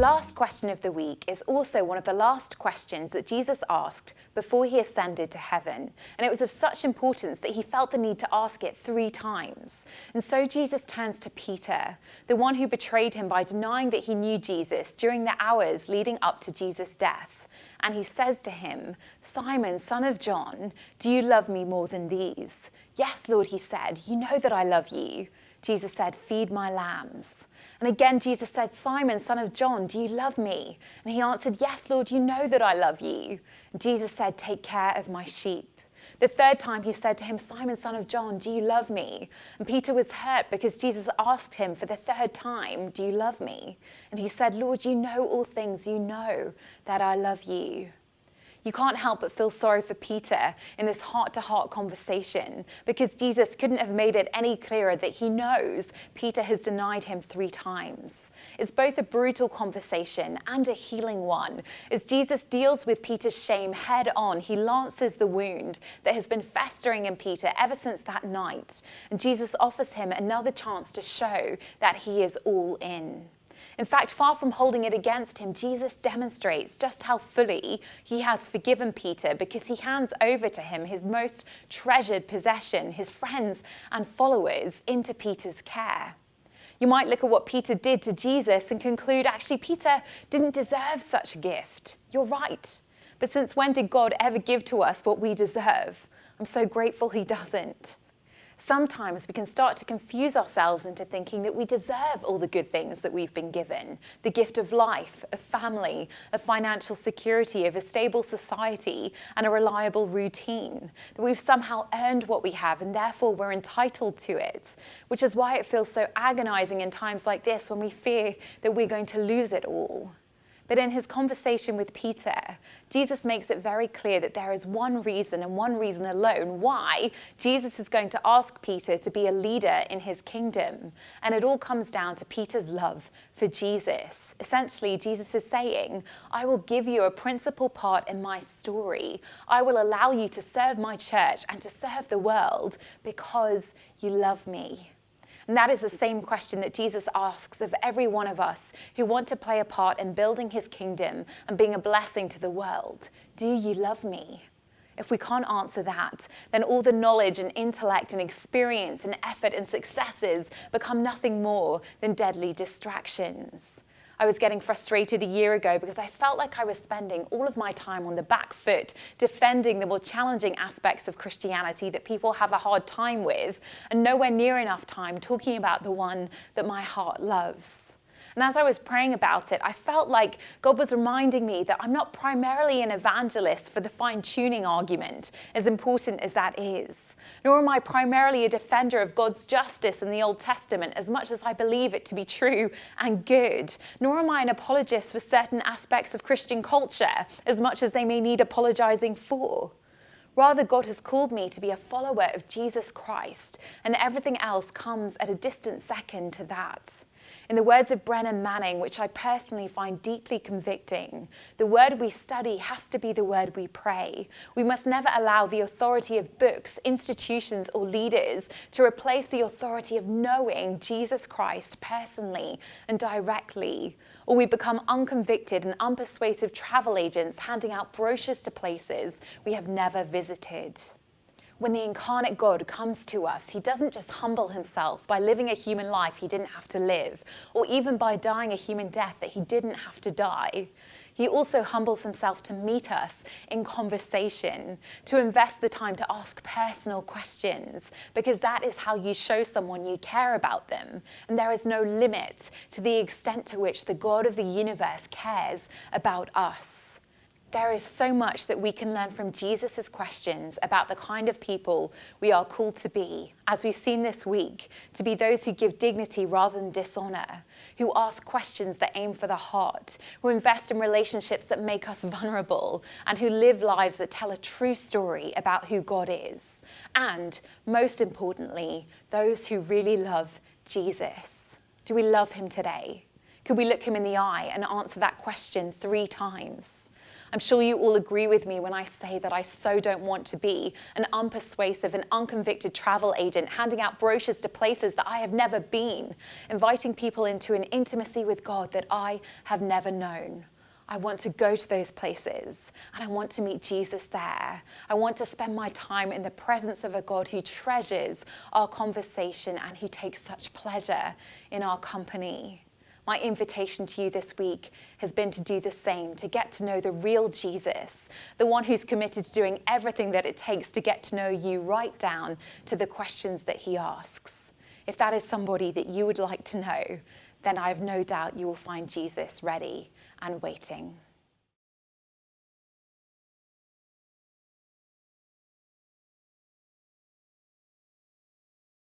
last question of the week is also one of the last questions that Jesus asked before he ascended to heaven. And it was of such importance that he felt the need to ask it 3 times. And so Jesus turns to Peter, the one who betrayed him by denying that he knew Jesus during the hours leading up to Jesus' death. And he says to him, "Simon, son of John, do you love me more than these?" "Yes, Lord," he said, "you know that I love you." Jesus said, "Feed my lambs." And again, Jesus said, "Simon, son of John, do you love me?" And he answered, "Yes, Lord, you know that I love you." And Jesus said, "Take care of my sheep." The 3rd time he said to him, "Simon, son of John, do you love me?" And Peter was hurt because Jesus asked him for the 3rd time, "Do you love me?" And he said, "Lord, you know all things. You know that I love you." You can't help but feel sorry for Peter in this heart-to-heart conversation because Jesus couldn't have made it any clearer that he knows Peter has denied him 3 times. It's both a brutal conversation and a healing one. As Jesus deals with Peter's shame head on, he lances the wound that has been festering in Peter ever since that night. And Jesus offers him another chance to show that he is all in. In fact, far from holding it against him, Jesus demonstrates just how fully he has forgiven Peter because he hands over to him his most treasured possession, his friends and followers, into Peter's care. You might look at what Peter did to Jesus and conclude, actually, Peter didn't deserve such a gift. You're right. But since when did God ever give to us what we deserve? I'm so grateful he doesn't. Sometimes we can start to confuse ourselves into thinking that we deserve all the good things that we've been given. The gift of life, of family, of financial security, of a stable society, and a reliable routine. That we've somehow earned what we have and therefore we're entitled to it. Which is why it feels so agonizing in times like this when we fear that we're going to lose it all. But in his conversation with Peter, Jesus makes it very clear that there is one reason and one reason alone why Jesus is going to ask Peter to be a leader in his kingdom. And it all comes down to Peter's love for Jesus. Essentially, Jesus is saying, I will give you a principal part in my story. I will allow you to serve my church and to serve the world because you love me. And that is the same question that Jesus asks of every one of us who want to play a part in building his kingdom and being a blessing to the world. Do you love me? If we can't answer that, then all the knowledge and intellect and experience and effort and successes become nothing more than deadly distractions. I was getting frustrated a year ago because I felt like I was spending all of my time on the back foot defending the more challenging aspects of Christianity that people have a hard time with, and nowhere near enough time talking about the one that my heart loves. And as I was praying about it, I felt like God was reminding me that I'm not primarily an evangelist for the fine-tuning argument, as important as that is. Nor am I primarily a defender of God's justice in the Old Testament, as much as I believe it to be true and good. Nor am I an apologist for certain aspects of Christian culture, as much as they may need apologizing for. Rather, God has called me to be a follower of Jesus Christ, and everything else comes at a distant second to that. In the words of Brennan Manning, which I personally find deeply convicting, the word we study has to be the word we pray. We must never allow the authority of books, institutions, or leaders to replace the authority of knowing Jesus Christ personally and directly, or we become unconvicted and unpersuasive travel agents handing out brochures to places we have never visited. When the incarnate God comes to us, he doesn't just humble himself by living a human life he didn't have to live, or even by dying a human death that he didn't have to die. He also humbles himself to meet us in conversation, to invest the time to ask personal questions, because that is how you show someone you care about them. And there is no limit to the extent to which the God of the universe cares about us. There is so much that we can learn from Jesus' questions about the kind of people we are called to be, as we've seen this week, to be those who give dignity rather than dishonor, who ask questions that aim for the heart, who invest in relationships that make us vulnerable, and who live lives that tell a true story about who God is. And, most importantly, those who really love Jesus. Do we love him today? Could we look him in the eye and answer that question 3 times? I'm sure you all agree with me when I say that I so don't want to be an unpersuasive and unconvicted travel agent handing out brochures to places that I have never been, inviting people into an intimacy with God that I have never known. I want to go to those places and I want to meet Jesus there. I want to spend my time in the presence of a God who treasures our conversation and who takes such pleasure in our company. My invitation to you this week has been to do the same, to get to know the real Jesus, the one who's committed to doing everything that it takes to get to know you right down to the questions that he asks. If that is somebody that you would like to know, then I have no doubt you will find Jesus ready and waiting.